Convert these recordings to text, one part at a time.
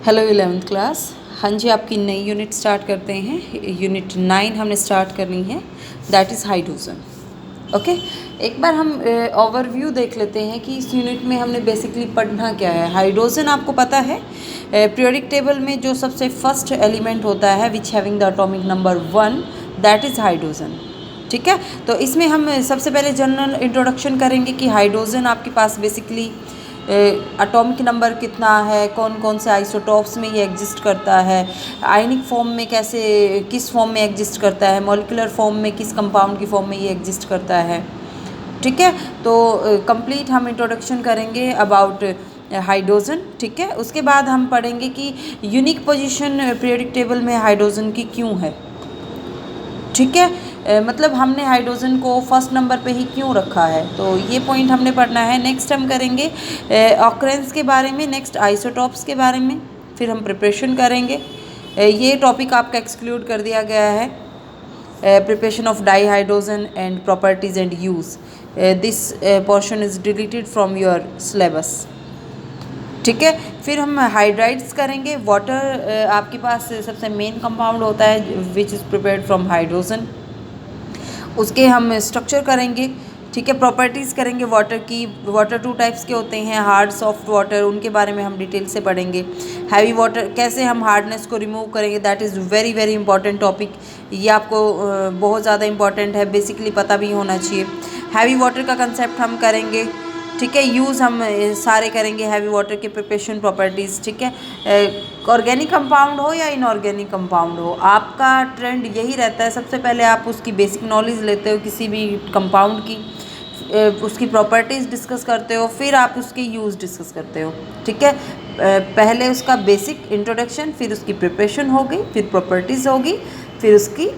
Hello 11th class. हाँ जी, आपकी नई यूनिट स्टार्ट करते हैं। यूनिट 9 हमने स्टार्ट करनी है, दैट इज़ हाइड्रोजन। ओके, एक बार हम ओवरव्यू देख लेते हैं कि इस यूनिट में हमने बेसिकली पढ़ना क्या है। हाइड्रोजन आपको पता है पीरियोडिक टेबल में जो सबसे फर्स्ट एलिमेंट होता है which having the atomic number 1, that is hydrogen. ठीक है, तो इसमें हम सबसे पहले जनरल इंट्रोडक्शन करेंगे कि हाइड्रोजन आपके पास बेसिकली एटॉमिक नंबर कितना है, कौन कौन से आइसोटॉप्स में ये एग्जिस्ट करता है, आयनिक फॉर्म में कैसे, किस फॉर्म में एग्जिस्ट करता है, मॉलिक्यूलर फॉर्म में किस कंपाउंड की फॉर्म में ये एग्जिस्ट करता है। ठीक है, तो कंप्लीट हम इंट्रोडक्शन करेंगे अबाउट हाइड्रोजन। ठीक है, उसके बाद हम पढ़ेंगे कि यूनिक पोजीशन पीरियोडिक टेबल में हाइड्रोजन की क्यों है। ठीक है, मतलब हमने हाइड्रोजन को फर्स्ट नंबर पे ही क्यों रखा है, तो ये पॉइंट हमने पढ़ना है। नेक्स्ट हम करेंगे ऑकरेंस के बारे में, नेक्स्ट आइसोटॉप्स के बारे में, फिर हम प्रिपरेशन करेंगे। ये टॉपिक आपका एक्सक्लूड कर दिया गया है, preparation of di hydrogen and properties and use. This portion is deleted from your syllabus. ठीक है, फिर हम हाइड्राइड्स करेंगे। वाटर आपके पास सबसे मेन कंपाउंड होता है which is prepared from hydrogen, उसके हम स्ट्रक्चर करेंगे। ठीक है, प्रॉपर्टीज़ करेंगे वाटर की। वाटर 2 टाइप्स के होते हैं, हार्ड सॉफ्ट वाटर, उनके बारे में हम डिटेल से पढ़ेंगे। हैवी वाटर कैसे हम हार्डनेस को रिमूव करेंगे, that is very very important topic. ये आपको बहुत ज़्यादा इंपॉर्टेंट है, बेसिकली पता भी होना चाहिए। हैवी वाटर का कंसेप्ट हम करेंगे। ठीक है, यूज़ हम सारे करेंगे हैवी वाटर के, प्रिपरेशन, प्रॉपर्टीज़। ठीक है, ऑर्गेनिक कंपाउंड हो या इनऑर्गेनिक कंपाउंड हो, आपका ट्रेंड यही रहता है सबसे पहले आप उसकी बेसिक नॉलेज लेते हो किसी भी कंपाउंड की, उसकी प्रॉपर्टीज़ डिस्कस करते हो, फिर आप उसके यूज़ डिस्कस करते हो। ठीक है, पहले उसका बेसिक इंट्रोडक्शन, फिर उसकी प्रिपरेशन होगी, फिर प्रॉपर्टीज़ होगी, फिर उसकी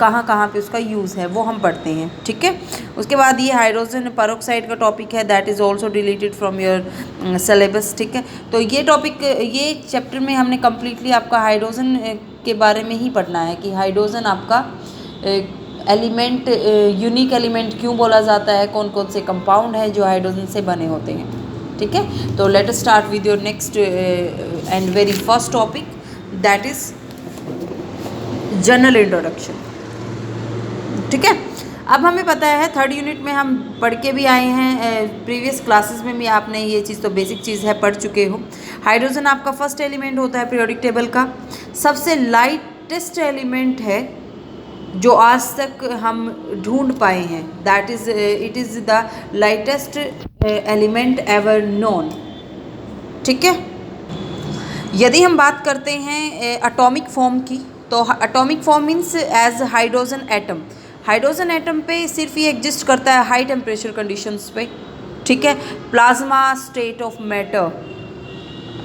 कहाँ कहाँ पे उसका यूज़ है वो हम पढ़ते हैं। ठीक है, उसके बाद ये हाइड्रोजन पेरोक्साइड का टॉपिक है, that is also deleted from your syllabus. ठीक है, तो ये टॉपिक, ये चैप्टर में हमने कम्प्लीटली आपका हाइड्रोजन के बारे में ही पढ़ना है कि हाइड्रोजन आपका एलिमेंट, यूनिक एलिमेंट क्यों बोला जाता है, कौन कौन से कंपाउंड हैं जो हाइड्रोजन से बने होते हैं। ठीक है, तो let us start with your next and very first topic, that is general introduction. ठीक है, अब हमें पता है थर्ड यूनिट में हम पढ़ के भी आए हैं, प्रीवियस क्लासेस में भी आपने ये चीज़ तो बेसिक चीज़ है, पढ़ चुके हो। हाइड्रोजन आपका फर्स्ट एलिमेंट होता है पीरियोडिक टेबल का, सबसे लाइटेस्ट एलिमेंट है जो आज तक हम ढूंढ पाए हैं, that is it is the lightest element ever known. ठीक है, यदि हम बात करते हैं एटॉमिक फॉर्म की, तो atomic form means as hydrogen atom. Hydrogen atom पे सिर्फ ये एग्जिस्ट करता है हाई टेम्परेचर कंडीशंस पे। ठीक है, प्लाज्मा स्टेट ऑफ मैटर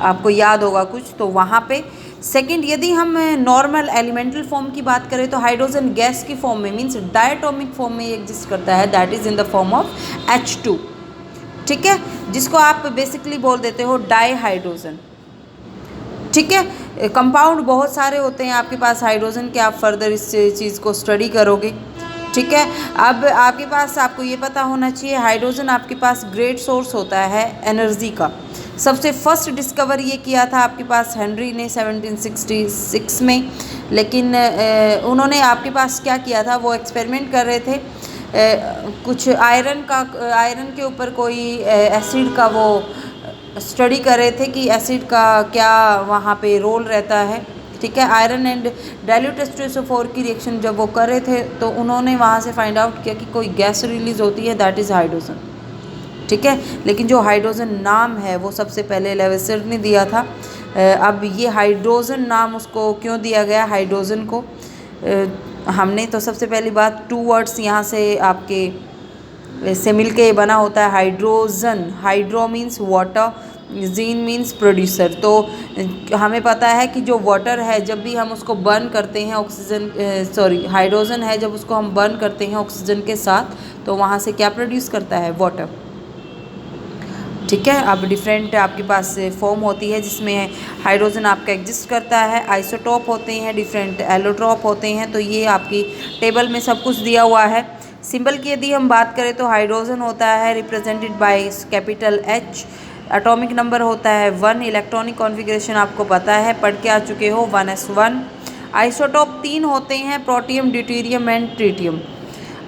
आपको याद होगा कुछ, तो वहाँ पे। सेकंड, यदि हम नॉर्मल एलिमेंटल फॉर्म की बात करें तो हाइड्रोजन गैस की फॉर्म में मीन्स डायटोमिक फॉर्म में ये एग्जिस्ट करता है, that is in the form of H2। ठीक है, जिसको आप बेसिकली बोल देते हो डाई हाइड्रोजन। ठीक है, कंपाउंड बहुत सारे होते हैं आपके पास हाइड्रोजन के, आप फर्दर इस चीज़ को स्टडी करोगे। ठीक है, अब आपके पास, आपको ये पता होना चाहिए हाइड्रोजन आपके पास ग्रेट सोर्स होता है एनर्जी का। सबसे फर्स्ट डिस्कवर ये किया था आपके पास हेनरी ने 1766 में, लेकिन उन्होंने आपके पास क्या किया था, वो एक्सपेरिमेंट कर रहे थे कुछ आयरन के ऊपर कोई एसिड का वो स्टडी कर रहे थे कि एसिड का क्या वहाँ पे रोल रहता है। ठीक है, आयरन एंड डाइल्यूट H2SO4 की रिएक्शन जब वो कर रहे थे तो उन्होंने वहाँ से फाइंड आउट किया कि कोई गैस रिलीज होती है, दैट इज़ हाइड्रोजन। ठीक है, लेकिन जो हाइड्रोजन नाम है वो सबसे पहले लेवेसियर ने दिया था। अब ये हाइड्रोजन नाम उसको क्यों दिया गया हाइड्रोजन को, हमने तो सबसे पहली बात 2 वर्ड्स यहाँ से आपके से मिलके बना होता है hydrogen. Hydro means water, gene means producer. तो हमें पता है कि जो वाटर है जब भी हम उसको बर्न करते हैं ऑक्सीजन, हाइड्रोजन है जब उसको हम बर्न करते हैं ऑक्सीजन के साथ, तो वहाँ से क्या प्रोड्यूस करता है, वाटर। ठीक है, अब डिफरेंट आपके पास फॉर्म होती है जिसमें हाइड्रोजन आपका एग्जिस्ट करता है, आइसोटॉप होते हैं, डिफरेंट एलोट्रॉप होते हैं, तो ये आपकी टेबल में सब कुछ दिया हुआ है। सिंबल की यदि हम बात करें तो हाइड्रोजन होता है represented by capital H atomic number होता है 1, इलेक्ट्रॉनिक कॉन्फ़िगरेशन आपको पता है, पढ़ के आ चुके हो 1s1। आइसोटोप 3 होते हैं, protium, deuterium and tritium.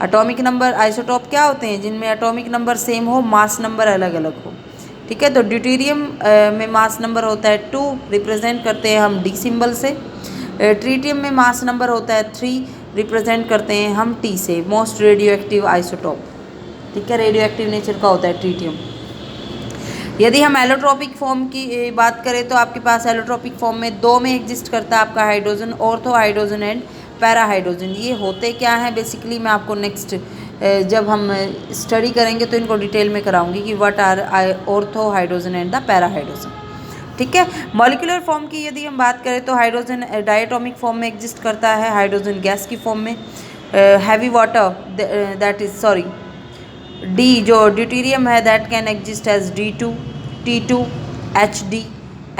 Atomic number isotope क्या होते हैं? जिनमें एटॉमिक नंबर सेम हो, मास नंबर अलग अलग हो। ठीक है, तो ड्यूटेरियम में मास नंबर होता है 2, रिप्रेजेंट करते हैं हम डी सिंबल से। ट्रिटियम में मास नंबर होता है 3, रिप्रेजेंट करते हैं हम टी से। मोस्ट रेडियो एक्टिव आइसोटोप, ठीक है, रेडियो एक्टिव नेचर का होता है ट्रिटियम। यदि हम एलोट्रोपिक फॉर्म की बात करें तो आपके पास एलोट्रोपिक फॉर्म में 2 में एग्जिस्ट करता है आपका hydrogen, ortho hydrogen and para hydrogen. ये होते क्या हैं बेसिकली, मैं आपको नेक्स्ट जब हम स्टडी करेंगे तो इनको डिटेल में कराऊंगी कि what are ortho hydrogen and the para hydrogen. ठीक है, मॉलिक्यूलर फॉर्म की यदि हम बात करें तो हाइड्रोजन डायटोमिक फॉर्म में एग्जिस्ट करता है, हाइड्रोजन गैस की फॉर्म में। Heavy water that is sorry D जो ड्यूटेरियम है that can exist as D2, T2, HD,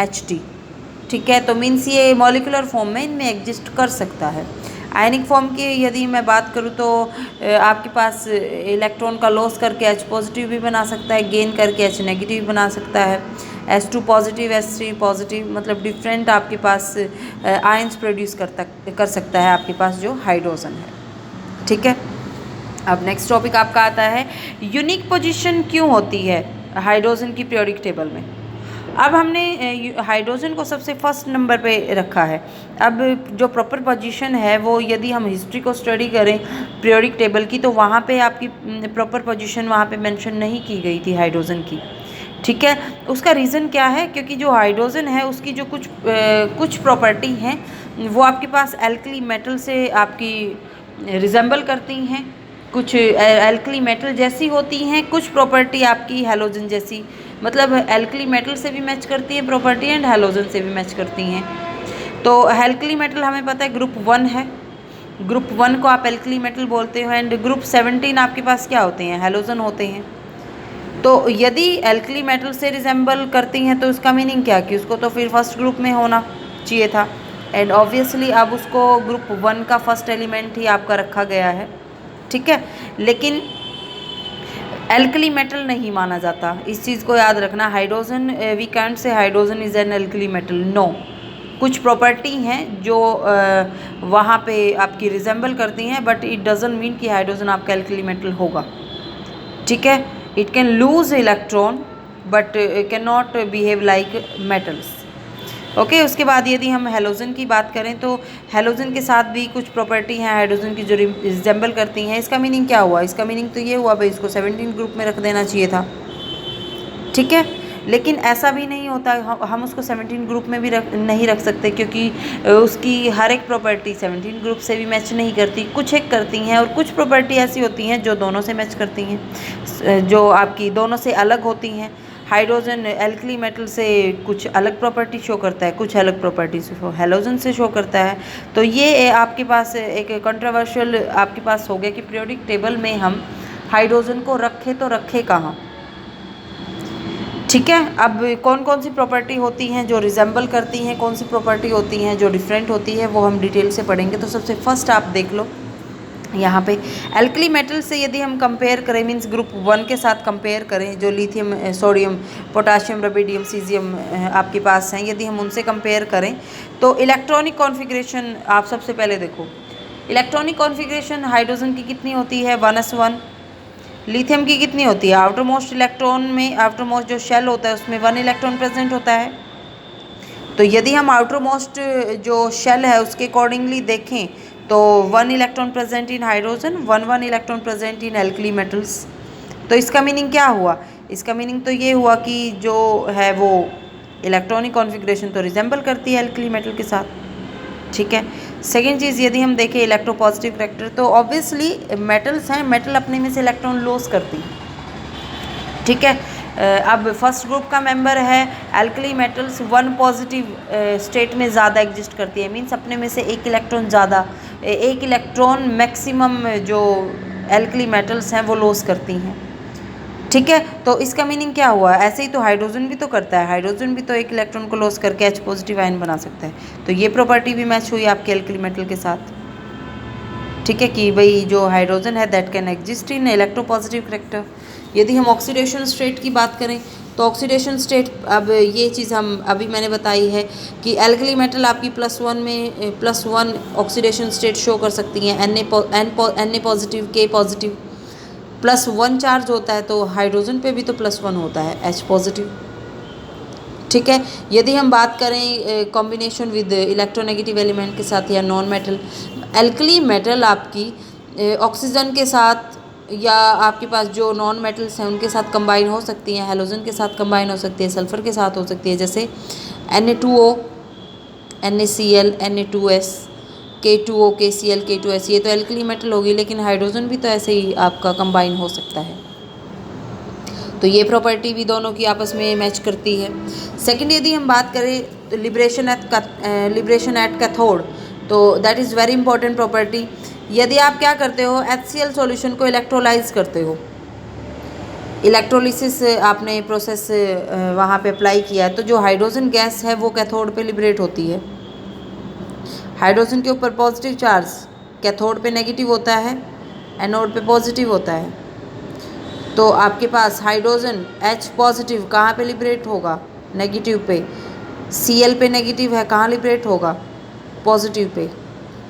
HT। ठीक है, तो मीन्स ये मॉलिक्यूलर फॉर्म में इनमें एग्जिस्ट कर सकता है। आयनिक फॉर्म की यदि मैं बात करूँ तो आपके पास इलेक्ट्रॉन का लॉस करके H पॉजिटिव भी बना सकता है, गेन करके H नेगेटिव भी बना सकता है, S2 पॉजिटिव, S3 पॉजिटिव, मतलब डिफरेंट आपके पास आयंस प्रोड्यूस कर सकता है आपके पास जो हाइड्रोजन है। ठीक है, अब नेक्स्ट टॉपिक आपका आता है यूनिक पोजीशन क्यों होती है हाइड्रोजन की पीरियोडिक टेबल में। अब हमने हाइड्रोजन को सबसे फर्स्ट नंबर पे रखा है। अब जो प्रॉपर पोजीशन है वो यदि हम हिस्ट्री को स्टडी करें पीरियोडिक टेबल की तो वहाँ पे आपकी प्रॉपर पोजीशन वहाँ पे मेंशन नहीं की गई थी हाइड्रोजन की। ठीक है, उसका रीज़न क्या है? क्योंकि जो हाइड्रोजन है उसकी जो कुछ प्रॉपर्टी हैं वो आपके पास एल्कली मेटल से आपकी रिजेंबल करती हैं, कुछ एल्कली मेटल जैसी होती हैं, कुछ प्रॉपर्टी आपकी हैलोजन जैसी, मतलब एल्कली मेटल से भी मैच करती है प्रॉपर्टी एंड हैलोजन से भी मैच करती हैं। तो एल्कली मेटल हमें पता है ग्रुप 1 है, ग्रुप 1 को आप एल्कली मेटल बोलते हो, एंड ग्रुप 17 आपके पास क्या होते हैं? हैलोजन होते हैं। तो यदि एल्कली मेटल से रिजेंबल करती हैं तो उसका मीनिंग क्या कि उसको तो फिर फर्स्ट ग्रुप में होना चाहिए था, एंड ऑब्वियसली अब उसको ग्रुप 1 का फर्स्ट एलिमेंट ही आपका रखा गया है। ठीक है, लेकिन एल्कली मेटल नहीं माना जाता, इस चीज़ को याद रखना। Hydrogen we can't say hydrogen is an alkali metal, no. कुछ प्रॉपर्टी हैं जो वहाँ पे आपकी रिजेंबल करती हैं, बट इट डजंट मीन कि हाइड्रोजन आपका एल्कली मेटल होगा। ठीक है, it can lose electron but can not behave like metals. Okay, उसके बाद यदि हम हैलोजन की बात करें तो हैलोजन के साथ भी कुछ प्रॉपर्टी हैं हाइड्रोजन की जो रिजेंबल करती हैं। इसका मीनिंग क्या हुआ? इसका मीनिंग तो ये हुआ भाई इसको 17 ग्रुप में रख देना चाहिए था। ठीक है, लेकिन ऐसा भी नहीं होता, हम उसको 17 ग्रुप में भी नहीं रख सकते क्योंकि उसकी हर एक प्रॉपर्टी 17 ग्रुप से भी मैच नहीं करती, कुछ एक करती हैं, और कुछ प्रॉपर्टी ऐसी होती हैं जो दोनों से मैच करती हैं, जो आपकी दोनों से अलग होती हैं। हाइड्रोजन एल्कली मेटल से कुछ अलग प्रॉपर्टी शो करता है, कुछ अलग प्रॉपर्टी हैलोजन से शो करता है। तो ये आपके पास एक कंट्रोवर्शियल आपके पास हो गया कि पीरियोडिक टेबल में हम हाइड्रोजन को रखें तो रखें कहाँ। ठीक है, अब कौन कौन सी प्रॉपर्टी होती हैं जो रिजेंबल करती हैं, कौन सी प्रॉपर्टी होती हैं जो डिफरेंट होती है, वो हम डिटेल से पढ़ेंगे। तो सबसे फर्स्ट आप देख लो यहाँ पे एल्कली मेटल से यदि हम कंपेयर करें, मींस ग्रुप 1 के साथ कंपेयर करें, जो lithium, sodium, potassium, rubidium, caesium आपके पास हैं, यदि हम उनसे कंपेयर करें तो इलेक्ट्रॉनिक कॉन्फ़िगरेशन आप सबसे पहले देखो। इलेक्ट्रॉनिक कॉन्फ़िगरेशन हाइड्रोजन की कितनी होती है? 1s1। लिथियम की कितनी होती है? आउटर मोस्ट इलेक्ट्रॉन में, आउटर मोस्ट जो शेल होता है उसमें 1 इलेक्ट्रॉन प्रेजेंट होता है। तो यदि हम आउटर मोस्ट जो शेल है उसके अकॉर्डिंगली देखें तो 1 electron present in hydrogen, 1 electron present in alkali metals. तो इसका मीनिंग क्या हुआ? इसका मीनिंग तो ये हुआ कि जो है वो इलेक्ट्रॉनिक कॉन्फ़िगरेशन तो रिजेंबल करती है एल्कली मेटल के साथ। ठीक है, सेकेंड चीज़ यदि हम देखें इलेक्ट्रोपॉजिटिव करैक्टर, तो ऑब्वियसली मेटल्स हैं, मेटल अपने में से इलेक्ट्रॉन लॉस करती हैं। ठीक है, अब फर्स्ट ग्रुप का मेंबर है एल्कली मेटल्स, 1 पॉजिटिव स्टेट में ज़्यादा एग्जिस्ट करती है, मीन्स अपने में से एक इलेक्ट्रॉन ज़्यादा, एक इलेक्ट्रॉन मैक्सिमम जो एल्कली मेटल्स हैं वो लॉस करती हैं। ठीक है, तो इसका मीनिंग क्या हुआ? ऐसे ही तो हाइड्रोजन भी तो करता है, हाइड्रोजन भी तो एक इलेक्ट्रॉन को लॉस करके H पॉजिटिव आयन बना सकता है। तो ये प्रॉपर्टी भी मैच हुई आपके एल्कली मेटल के साथ। ठीक है, कि भाई जो हाइड्रोजन है that can exist in electropositive character. यदि हम ऑक्सीडेशन स्टेट की बात करें तो ऑक्सीडेशन स्टेट, अब ये चीज़ हम अभी मैंने बताई है कि एल्कली मेटल आपकी +1 में +1 ऑक्सीडेशन स्टेट शो कर सकती हैं, Na positive, K positive, +1 charge होता है, तो हाइड्रोजन पे भी तो +1 होता है, H पॉजिटिव। ठीक है, यदि हम बात करें कॉम्बिनेशन विद इलेक्ट्रोनेगेटिव एलिमेंट के साथ या नॉन मेटल, एल्कली मेटल आपकी ऑक्सीजन के साथ या आपके पास जो नॉन मेटल्स हैं उनके साथ कंबाइन हो सकती हैं, हेलोजन के साथ कंबाइन हो सकती है, सल्फ़र के साथ हो सकती है, जैसे Na2O, NaCl, Na2S, K2O, KCl, K2S, ये तो एल्कली मेटल होगी, लेकिन हाइड्रोजन भी तो ऐसे ही आपका कंबाइन हो सकता है। तो ये प्रॉपर्टी भी दोनों की आपस में मैच करती है। सेकंड, यदि हम बात करें तो लिबरेशन एट कैथोड, तो that is very important property. यदि आप क्या करते हो, HCl सॉल्यूशन को इलेक्ट्रोलाइज करते हो, इलेक्ट्रोलिसिस आपने प्रोसेस वहाँ पे अप्लाई किया है, तो जो हाइड्रोजन गैस है वो कैथोड पे लिबरेट होती है। हाइड्रोजन के ऊपर पॉजिटिव चार्ज कैथोड पे नेगेटिव होता है, एनोड पे पॉजिटिव होता है। तो आपके पास हाइड्रोजन H पॉजिटिव कहाँ पे लिबरेट होगा, नेगेटिव पे। Cl पे नेगेटिव है, कहाँ लिबरेट होगा, पॉजिटिव पे।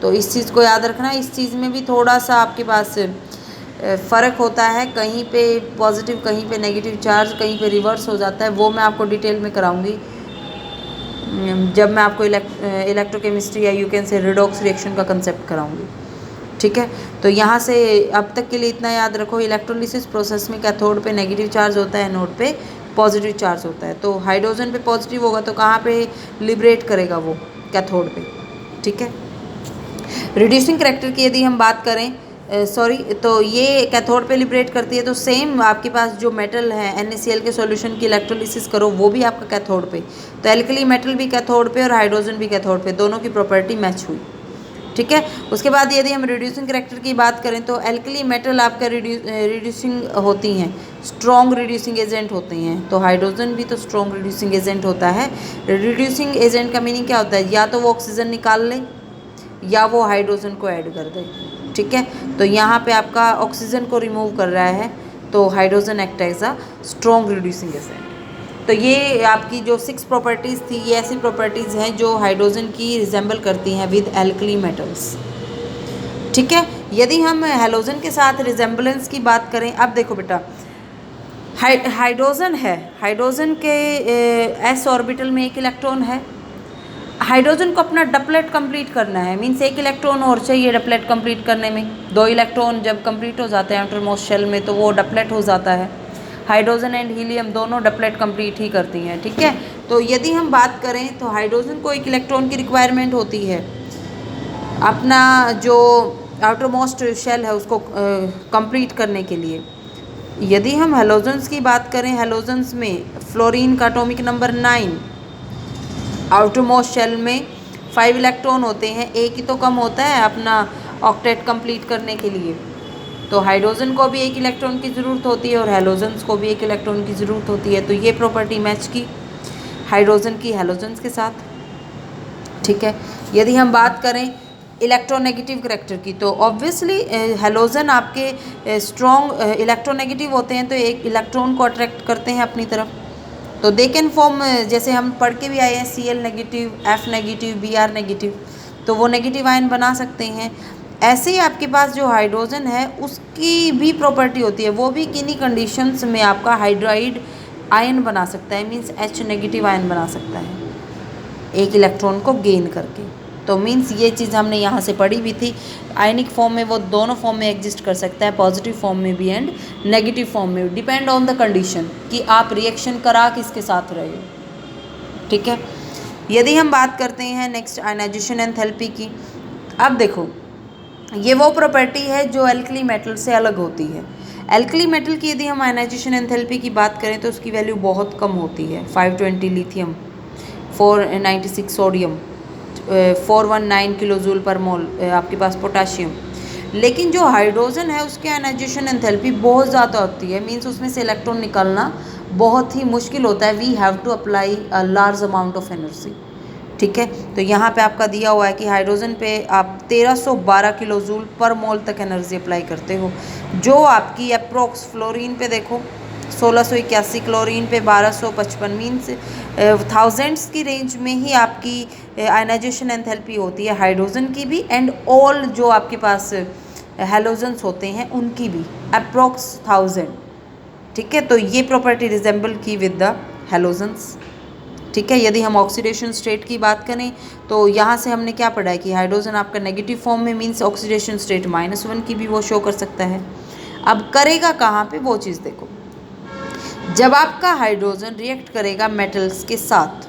तो इस चीज़ को याद रखना, इस चीज़ में भी थोड़ा सा आपके पास फ़र्क होता है, कहीं पे पॉजिटिव कहीं पे नेगेटिव चार्ज, कहीं पे रिवर्स हो जाता है, वो मैं आपको डिटेल में कराऊंगी जब मैं आपको इलेक्ट्रोकेमिस्ट्री या you can say redox reaction का कंसेप्ट कराऊंगी। ठीक है, तो यहाँ से अब तक के लिए इतना याद रखो, इलेक्ट्रोलिसिस प्रोसेस में कैथोड पे नेगेटिव चार्ज होता है, एनोड पे पॉजिटिव चार्ज होता है। तो हाइड्रोजन पे पॉजिटिव होगा तो कहाँ पे लिबरेट करेगा वो, कैथोड पे। ठीक है, रिड्यूसिंग करैक्टर की यदि हम बात करें, तो ये कैथोड पे लिबरेट करती है, तो सेम आपके पास जो मेटल है NaCl के सॉल्यूशन की इलेक्ट्रोलिसिस करो वो भी आपका कैथोड पे, तो एल्कली मेटल भी कैथोड पे और हाइड्रोजन भी कैथोड पे, दोनों की प्रॉपर्टी मैच हुई। ठीक है, उसके बाद यदि हम रिड्यूसिंग करैक्टर की बात करें तो एल्कली मेटल आपका रिड्यूसिंग होती हैं, स्ट्रॉन्ग रिड्यूसिंग एजेंट होते हैं, तो हाइड्रोजन भी तो स्ट्रॉन्ग रिड्यूसिंग एजेंट होता है। रिड्यूसिंग एजेंट का मीनिंग क्या होता है, या तो वो ऑक्सीजन निकाल ले या वो हाइड्रोजन को ऐड कर दे। ठीक है, तो यहाँ पे आपका ऑक्सीजन को रिमूव कर रहा है, तो hydrogen act as a strong reducing agent. तो ये आपकी जो 6 प्रॉपर्टीज़ थी, ये ऐसी प्रॉपर्टीज़ हैं जो हाइड्रोजन की रिजेंबल करती हैं विद एल्कली मेटल्स। ठीक है, यदि हम हेलोजन के साथ रिजेंबलेंस की बात करें, अब देखो बेटा, हाइड्रोजन है, हाइड्रोजन के s ऑर्बिटल में 1 इलेक्ट्रॉन है, हाइड्रोजन को अपना डपलेट कंप्लीट करना है, मीन्स 1 इलेक्ट्रॉन और चाहिए डपलेट कंप्लीट करने में। 2 इलेक्ट्रॉन जब कंप्लीट हो जाते हैं आउटरमोस्ट शेल में तो वो डपलेट हो जाता है। हाइड्रोजन एंड हीलियम दोनों डपलेट कंप्लीट ही करती हैं। ठीक है, तो यदि हम बात करें तो हाइड्रोजन को 1 इलेक्ट्रॉन की रिक्वायरमेंट होती है अपना जो आउटरमोस्ट शेल है उसको कंप्लीट करने के लिए। यदि हम हेलोजन्स की बात करें, हेलोजन्स में फ्लोरीन का एटॉमिक नंबर 9, आउटरमोस्ट शेल में 5 इलेक्ट्रॉन होते हैं, एक ही तो कम होता है अपना ऑक्टेट कंप्लीट करने के लिए। तो हाइड्रोजन को भी 1 इलेक्ट्रॉन की ज़रूरत होती है और हेलोजन्स को भी 1 इलेक्ट्रॉन की ज़रूरत होती है। तो ये प्रॉपर्टी मैच की हाइड्रोजन की हेलोजन्स के साथ। ठीक है, यदि हम बात करें इलेक्ट्रोनेगेटिव करैक्टर की, तो ऑब्वियसली हेलोजन आपके स्ट्रॉन्ग इलेक्ट्रोनेगेटिव होते हैं, तो 1 इलेक्ट्रॉन को अट्रैक्ट करते हैं अपनी तरफ। तो दे कैन फॉर्म, जैसे हम पढ़ के भी आए हैं, Cl negative, F negative, Br negative, तो वो नेगेटिव आयन बना सकते हैं। ऐसे ही आपके पास जो हाइड्रोजन है उसकी भी प्रॉपर्टी होती है, वो भी किन्हीं कंडीशंस में आपका हाइड्राइड आयन बना सकता है, मीन्स H नेगेटिव आयन बना सकता है 1 इलेक्ट्रॉन को गेन करके। तो मीन्स ये चीज़ हमने यहाँ से पढ़ी भी थी, आयनिक फॉर्म में वो दोनों फॉर्म में एग्जिस्ट कर सकता है, पॉजिटिव फॉर्म में भी एंड नेगेटिव फॉर्म में भी, डिपेंड ऑन द कंडीशन कि आप रिएक्शन करा किसके साथ रहे हो। ठीक है, यदि हम बात करते हैं नेक्स्ट आयनाइजेशन एंथैल्पी की, अब देखो ये वो प्रॉपर्टी है जो एल्कली मेटल से अलग होती है। एल्कली मेटल की यदि हम आयनाइजेशन एंथैल्पी की बात करें तो उसकी वैल्यू बहुत कम होती है, 520 लिथियम, 496 सोडियम, 419 किलोजूल पर मोल आपके पास पोटाशियम। लेकिन जो हाइड्रोजन है उसके आयनाइजेशन एंथैल्पी बहुत ज़्यादा होती है, मीन्स उसमें से इलेक्ट्रॉन निकालना बहुत ही मुश्किल होता है, we have to apply a large amount of energy. ठीक है, तो यहाँ पे आपका दिया हुआ है कि हाइड्रोजन पे आप 1312 किलोजूल पर मोल तक एनर्जी अप्लाई करते हो, जो आपकी अप्रोक्स फ्लोरीन पे देखो 1681 क्लोरीन पे 1255 मीन्स थाउजेंड्स की रेंज में ही आपकी आयनाइजेशन एंथैल्पी होती है हाइड्रोजन की भी एंड ऑल जो आपके पास हेलोजन्स होते हैं उनकी भी अप्रोक्स 1000। ठीक है, तो ये प्रॉपर्टी रिजेंबल की विद द हेलोजन्स। ठीक है, यदि हम ऑक्सीडेशन स्टेट की बात करें तो यहाँ से हमने क्या पढ़ा है कि हाइड्रोजन आपका नेगेटिव फॉर्म में मीन्स ऑक्सीडेशन स्टेट -1 की भी वो शो कर सकता है। अब करेगा कहाँ पे वो चीज़ देखो, जब आपका हाइड्रोजन रिएक्ट करेगा मेटल्स के साथ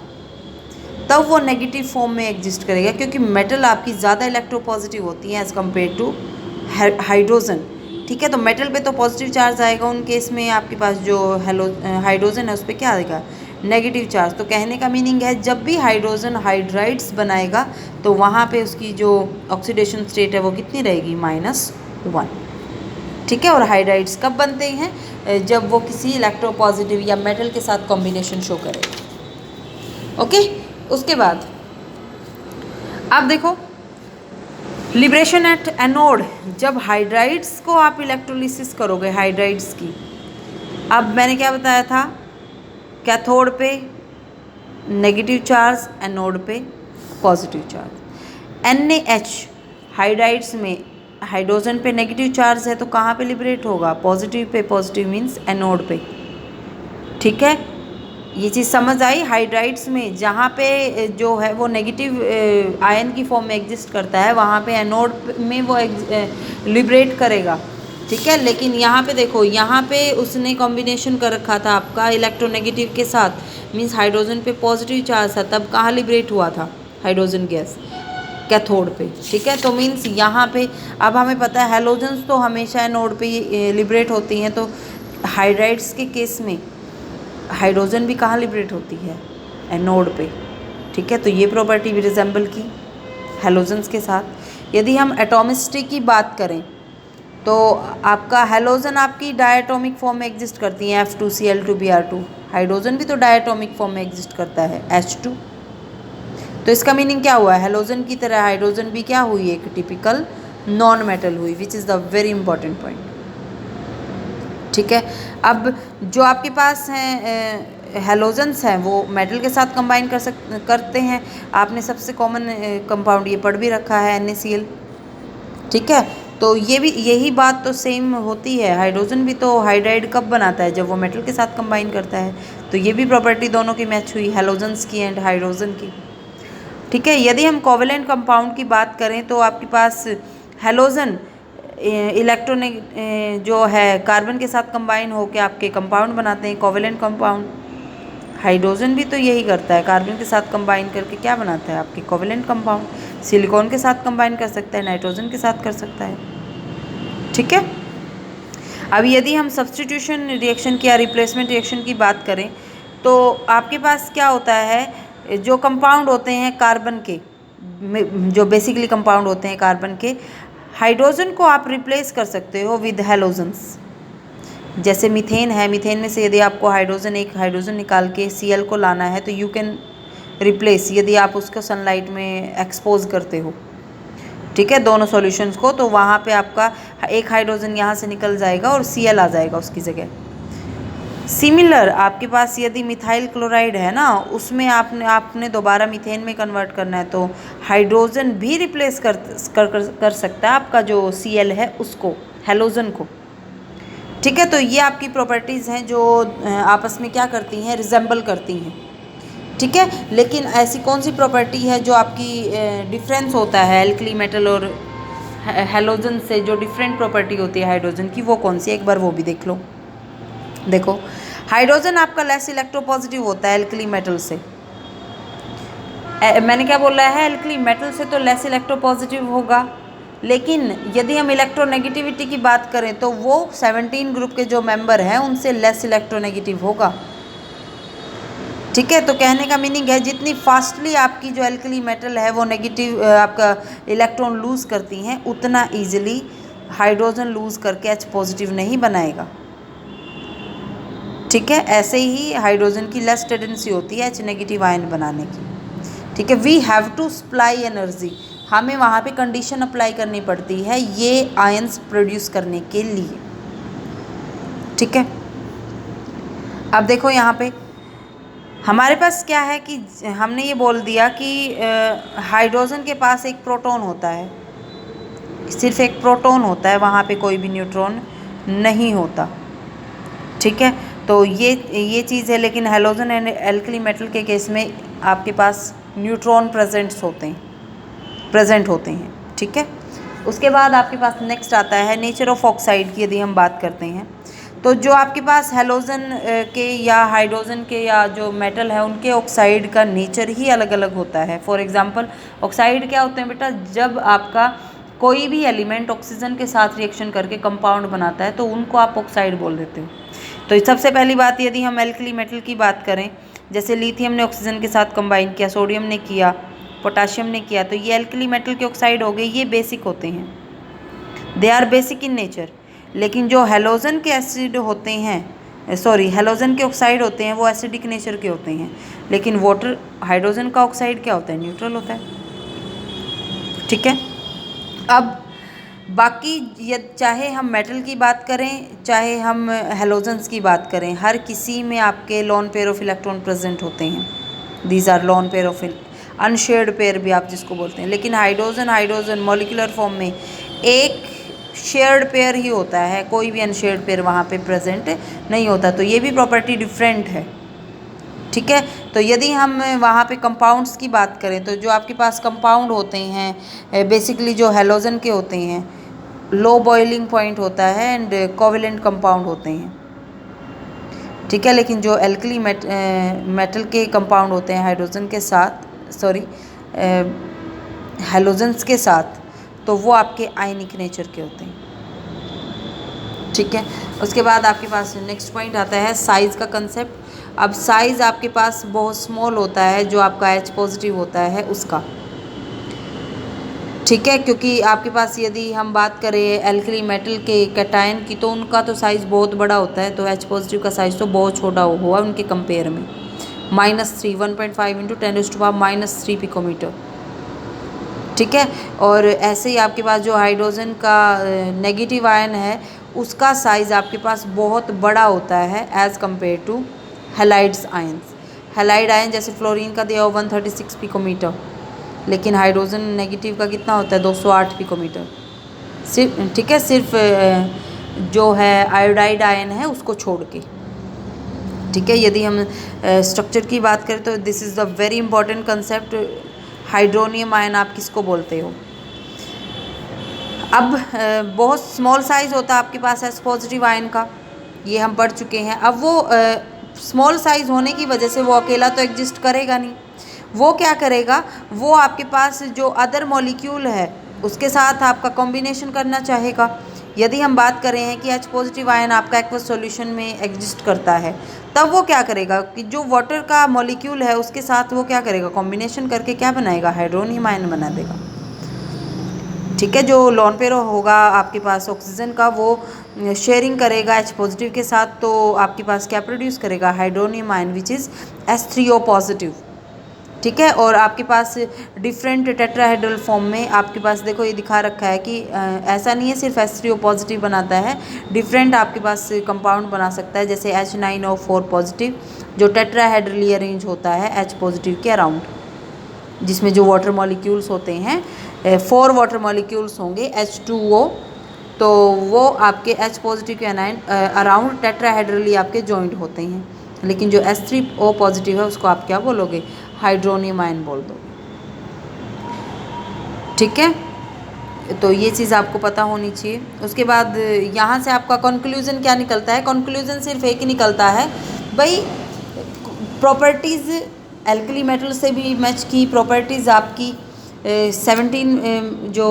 तब वो नेगेटिव फॉर्म में एग्जिस्ट करेगा, क्योंकि मेटल आपकी ज़्यादा इलेक्ट्रोपॉजिटिव होती है एज़ कम्पेयर टू हाइड्रोजन। ठीक है, तो मेटल पे तो पॉजिटिव चार्ज आएगा, उन केस में आपके पास जो हाइड्रोजन है उस पर क्या आएगा, नेगेटिव चार्ज। तो कहने का मीनिंग है जब भी हाइड्रोजन हाइड्राइड्स बनाएगा तो वहाँ पे उसकी जो ऑक्सीडेशन स्टेट है वो कितनी रहेगी, -1। ठीक है, और हाइड्राइड्स कब बनते हैं, जब वो किसी इलेक्ट्रोपॉजिटिव या मेटल के साथ कॉम्बिनेशन शो करेगा। ओके, उसके बाद आप देखो लिबरेशन एट एनोड, जब हाइड्राइड्स को आप इलेक्ट्रोलिसिस करोगे हाइड्राइड्स की, अब मैंने क्या बताया था, कैथोड पे नेगेटिव चार्ज, एनोड पे पॉजिटिव चार्ज। NaH हाइड्राइड्स में हाइड्रोजन पे नेगेटिव चार्ज है तो कहाँ पे लिबरेट होगा, positive pay, positive means anode पे। ठीक है, ये चीज़ समझ आई। हाइड्राइड्स में जहाँ पे जो है वो नेगेटिव आयन की फॉर्म में एग्जिस्ट करता है वहाँ पे एनोड में वो लिबरेट करेगा। ठीक है, लेकिन यहाँ पे देखो, यहाँ पे उसने कॉम्बिनेशन कर रखा था आपका इलेक्ट्रोनेगेटिव के साथ, मीन्स हाइड्रोजन पे पॉजिटिव चार्ज था, तब कहाँ लिबरेट हुआ था हाइड्रोजन गैस, कैथोड पे। ठीक है, तो मीन्स यहाँ पे अब हमें पता है हेलोजन्स तो हमेशा एनोड पे लिबरेट होती हैं, तो हाइड्राइड्स के केस में हाइड्रोजन भी कहाँ लिबरेट होती है, एनोड पे। ठीक है, तो ये प्रॉपर्टी भी रिजेंबल की हेलोजन्स के साथ। यदि हम एटॉमिसिटी की बात करें तो आपका हेलोजन आपकी डायटोमिक फॉर्म में एग्जिस्ट करती हैं, F2Cl2Br2। हाइड्रोजन भी तो डायटोमिक फॉर्म में एग्जिस्ट करता है, H2। तो इसका मीनिंग क्या हुआ, हेलोजन की तरह हाइड्रोजन भी क्या हुई, एक टिपिकल नॉन मेटल हुई, which is the very important point. ठीक है, अब जो आपके पास हैं हेलोजन्स हैं वो मेटल के साथ कंबाइन करते हैं। आपने सबसे कॉमन कंपाउंड ये पढ़ भी रखा है, NaCl। ठीक है, तो ये भी यही बात तो सेम होती है, हाइड्रोजन भी तो हाइड्राइड कब बनाता है, जब वो मेटल के साथ कंबाइन करता है। तो ये भी प्रॉपर्टी दोनों की मैच हुई, हेलोजन्स की एंड हाइड्रोजन की। ठीक है, यदि हम कोवेलेंट कंपाउंड की बात करें तो आपके पास हेलोजन इलेक्ट्रॉन जो है कार्बन के साथ कंबाइन होकर आपके कंपाउंड बनाते हैं, कोवेलेंट कंपाउंड। हाइड्रोजन भी तो यही करता है, कार्बन के साथ कंबाइन करके क्या बनाता है, आपके कोवेलेंट कंपाउंड। सिलिकॉन के साथ कंबाइन कर सकता है, नाइट्रोजन के साथ कर सकता है। ठीक है, अब यदि हम सब्स्टिट्यूशन रिएक्शन की या रिप्लेसमेंट रिएक्शन की बात करें तो आपके पास क्या होता है, जो कंपाउंड होते हैं कार्बन के, जो बेसिकली कंपाउंड होते हैं कार्बन के, हाइड्रोजन को आप रिप्लेस कर सकते हो विद हेलोजन्स। जैसे मीथेन है, मीथेन में से यदि आपको एक हाइड्रोजन निकाल के Cl को लाना है तो यू कैन रिप्लेस, यदि आप उसको सनलाइट में एक्सपोज करते हो। ठीक है, दोनों सॉल्यूशंस को, तो वहाँ पे आपका एक हाइड्रोजन यहाँ से निकल जाएगा और Cl आ जाएगा उसकी जगह। सिमिलर आपके पास यदि मिथाइल क्लोराइड है ना, उसमें आपने दोबारा मीथेन में कन्वर्ट करना है तो हाइड्रोजन भी रिप्लेस कर सकता है आपका जो Cl है उसको, हेलोजन को। ठीक है, तो ये आपकी प्रॉपर्टीज़ हैं जो आपस में क्या करती हैं, रिजेंबल करती हैं। ठीक है, लेकिन ऐसी कौन सी प्रॉपर्टी है जो आपकी डिफरेंस होता है एल्कली मेटल और हेलोजन से, जो डिफरेंट प्रॉपर्टी होती है हाइड्रोजन की, वो कौन सी है, एक बार वो भी देख लो। देखो, हाइड्रोजन आपका लेस इलेक्ट्रोपॉजिटिव होता है एल्कली मेटल से। मैंने क्या बोला है, एल्कली मेटल से तो लेस इलेक्ट्रोपॉजिटिव होगा, लेकिन यदि हम इलेक्ट्रोनेगेटिविटी की बात करें तो वो 17 ग्रुप के जो मेंबर हैं उनसे लेस इलेक्ट्रोनेगेटिव होगा। ठीक है, तो कहने का मीनिंग है जितनी फास्टली आपकी जो एल्कली मेटल है वो नेगेटिव आपका इलेक्ट्रॉन लूज़ करती हैं, उतना ईजिली हाइड्रोजन लूज़ करके H पॉजिटिव नहीं बनाएगा। ठीक है, ऐसे ही हाइड्रोजन की लेस टेंडेंसी होती है H नेगेटिव आयन बनाने की। ठीक है, we have to supply energy, हमें वहाँ पे कंडीशन अप्लाई करनी पड़ती है ये आयंस प्रोड्यूस करने के लिए। ठीक है, अब देखो यहाँ पे हमारे पास क्या है कि हमने ये बोल दिया कि हाइड्रोजन के पास एक प्रोटॉन होता है, सिर्फ एक प्रोटॉन होता है, वहाँ पे कोई भी न्यूट्रॉन नहीं होता। ठीक है, तो ये चीज़ है। लेकिन हैलोजन एंड एल्कली मेटल के केस में आपके पास न्यूट्रॉन प्रेजेंट होते हैं। ठीक है, उसके बाद आपके पास नेक्स्ट आता है नेचर ऑफ ऑक्साइड की। यदि हम बात करते हैं तो जो आपके पास हैलोजन के या हाइड्रोजन के या जो मेटल है उनके ऑक्साइड का नेचर ही अलग अलग होता है। फॉर एग्जांपल ऑक्साइड क्या होते हैं बेटा, जब आपका कोई भी एलिमेंट ऑक्सीजन के साथ रिएक्शन करके कंपाउंड बनाता है तो उनको आप ऑक्साइड बोल देते हो। तो सबसे पहली बात, यदि हम एल्कली मेटल की बात करें, जैसे लिथियम ने ऑक्सीजन के साथ कंबाइन किया, सोडियम ने किया, पोटाशियम ने किया, तो ये एल्कली मेटल के ऑक्साइड हो गए। ये बेसिक होते हैं, they are basic in nature. लेकिन जो हैलोजन के एसिड होते हैं, हैलोजन के ऑक्साइड होते हैं, वो एसिडिक नेचर के होते हैं। लेकिन वाटर हाइड्रोजन का ऑक्साइड क्या होता है, न्यूट्रल होता है। ठीक है, अब बाकी ये चाहे हम मेटल की बात करें चाहे हम हैलोजन्स की बात करें, हर किसी में आपके lone pair of electron present होते हैं। These are lone pair of unshared pair भी आप जिसको बोलते हैं। लेकिन हाइड्रोजन मॉलिक्यूलर फॉर्म में एक शेयर्ड पेयर ही होता है, कोई भी अनशेयर्ड पेयर वहाँ पे प्रेजेंट नहीं होता। तो ये भी प्रॉपर्टी डिफरेंट है। ठीक है, तो यदि हम वहाँ पे कंपाउंड्स की बात करें तो जो आपके पास कंपाउंड होते हैं बेसिकली जो हैलोजन के होते हैं, लो बॉइलिंग पॉइंट होता है एंड कोवेलेंट कंपाउंड होते हैं। ठीक है, लेकिन जो एल्कली मेटल के कंपाउंड होते हैं हाइड्रोजन के साथ हैलोजन्स के साथ, तो वो आपके आयनिक नेचर के होते हैं। ठीक है, उसके बाद आपके पास नेक्स्ट पॉइंट आता है साइज़ का कंसेप्ट। अब साइज़ आपके पास बहुत स्मॉल होता है जो आपका H पॉजिटिव होता है उसका। ठीक है, क्योंकि आपके पास यदि हम बात करें एल्कली मेटल के कैटायन की तो उनका तो साइज़ बहुत बड़ा होता है, तो H पॉजिटिव का साइज़ तो बहुत छोटा हुआ उनके कंपेयर में, -3 1.5 × 10⁻³ पिकोमीटर। ठीक है, और ऐसे ही आपके पास जो हाइड्रोजन का नेगेटिव आयन है उसका साइज़ आपके पास बहुत बड़ा होता है as compare to halides ions. Halide ion जैसे फ्लोरीन का दिया हो 136 पिकोमीटर, लेकिन हाइड्रोजन नेगेटिव का कितना होता है 208 पिकोमीटर सिर्फ। ठीक है, सिर्फ जो है आयोडाइड आयन है उसको छोड़ के। ठीक है, यदि हम स्ट्रक्चर की बात करें तो this is the very important concept. Hydronium ion आप किसको बोलते हो। अब बहुत स्मॉल साइज़ होता है आपके पास H पॉजिटिव आयन का, ये हम पढ़ चुके हैं। अब वो स्मॉल साइज़ होने की वजह से वो अकेला तो एग्जिस्ट करेगा नहीं, वो क्या करेगा, वो आपके पास जो अदर मॉलिक्यूल है उसके साथ आपका कॉम्बिनेशन करना चाहेगा। यदि हम बात करें हैं कि H पॉजिटिव आयन आपका एक्वस सॉल्यूशन में एग्जिस्ट करता है, तब वो क्या करेगा कि जो वाटर का मॉलिक्यूल है उसके साथ वो क्या करेगा, कॉम्बिनेशन करके क्या बनाएगा, हाइड्रोनियम आयन बना देगा। ठीक है, जो लोन पेयर होगा आपके पास ऑक्सीजन का वो शेयरिंग करेगा H पॉजिटिव के साथ, तो आपके पास क्या प्रोड्यूस करेगा, hydronium ion which is H3O positive. ठीक है, और आपके पास डिफरेंट टेट्राहेड्रल फॉर्म में आपके पास देखो ये दिखा रखा है कि ऐसा नहीं है सिर्फ H3O पॉजिटिव बनाता है, डिफरेंट आपके पास कंपाउंड बना सकता है। जैसे H9O4 पॉजिटिव जो टेट्राहेड्रली अरेंज होता है H पॉजिटिव के अराउंड, जिसमें जो वाटर मॉलिक्यूल्स होते हैं 4 वाटर मॉलिक्यूल्स होंगे H2O, तो वो आपके H पॉजिटिव के अराउंड टेट्राहेड्रली आपके जॉइंट होते हैं। लेकिन जो H3O पॉजिटिव है उसको आप क्या बोलोगे, हाइड्रोनियम आयन बोल दो। ठीक है, तो ये चीज़ आपको पता होनी चाहिए। उसके बाद यहाँ से आपका कंक्लूजन क्या निकलता है, कंक्लूजन सिर्फ एक ही निकलता है भाई, प्रॉपर्टीज़ एल्कली मेटल से भी मैच की, प्रॉपर्टीज़ आपकी 17 जो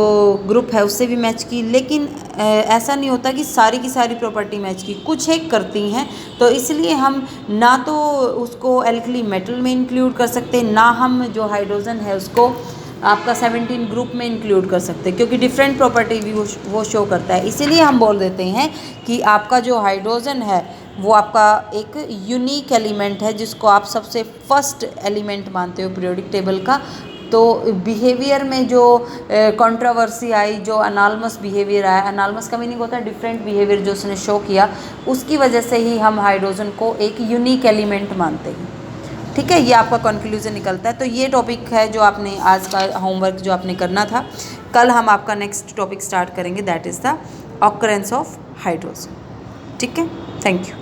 ग्रुप है उससे भी मैच की। लेकिन ऐसा नहीं होता कि सारी की सारी प्रॉपर्टी मैच की, कुछ एक करती हैं। तो इसलिए हम ना तो उसको एल्कली मेटल में इंक्लूड कर सकते, ना हम जो हाइड्रोजन है उसको आपका 17 ग्रुप में इंक्लूड कर सकते, क्योंकि डिफरेंट प्रॉपर्टी भी वो शो करता है। इसीलिए हम बोल देते हैं कि आपका जो हाइड्रोजन है वो आपका एक यूनिक एलिमेंट है जिसको आप सबसे फर्स्ट एलिमेंट मानते हो पीरियोडिक टेबल का। तो बिहेवियर में जो कंट्रोवर्सी आई, जो अनालमस बिहेवियर आया, अनालमस का मीनिंग होता है डिफरेंट बिहेवियर जो उसने शो किया, उसकी वजह से ही हम हाइड्रोजन को एक यूनिक एलिमेंट मानते हैं। ठीक है, ये आपका कंक्लूजन निकलता है। तो ये टॉपिक है जो आपने आज का होमवर्क जो आपने करना था। कल हम आपका नेक्स्ट टॉपिक स्टार्ट करेंगे, that is the occurrence of hydrogen. ठीक है, थैंक यू।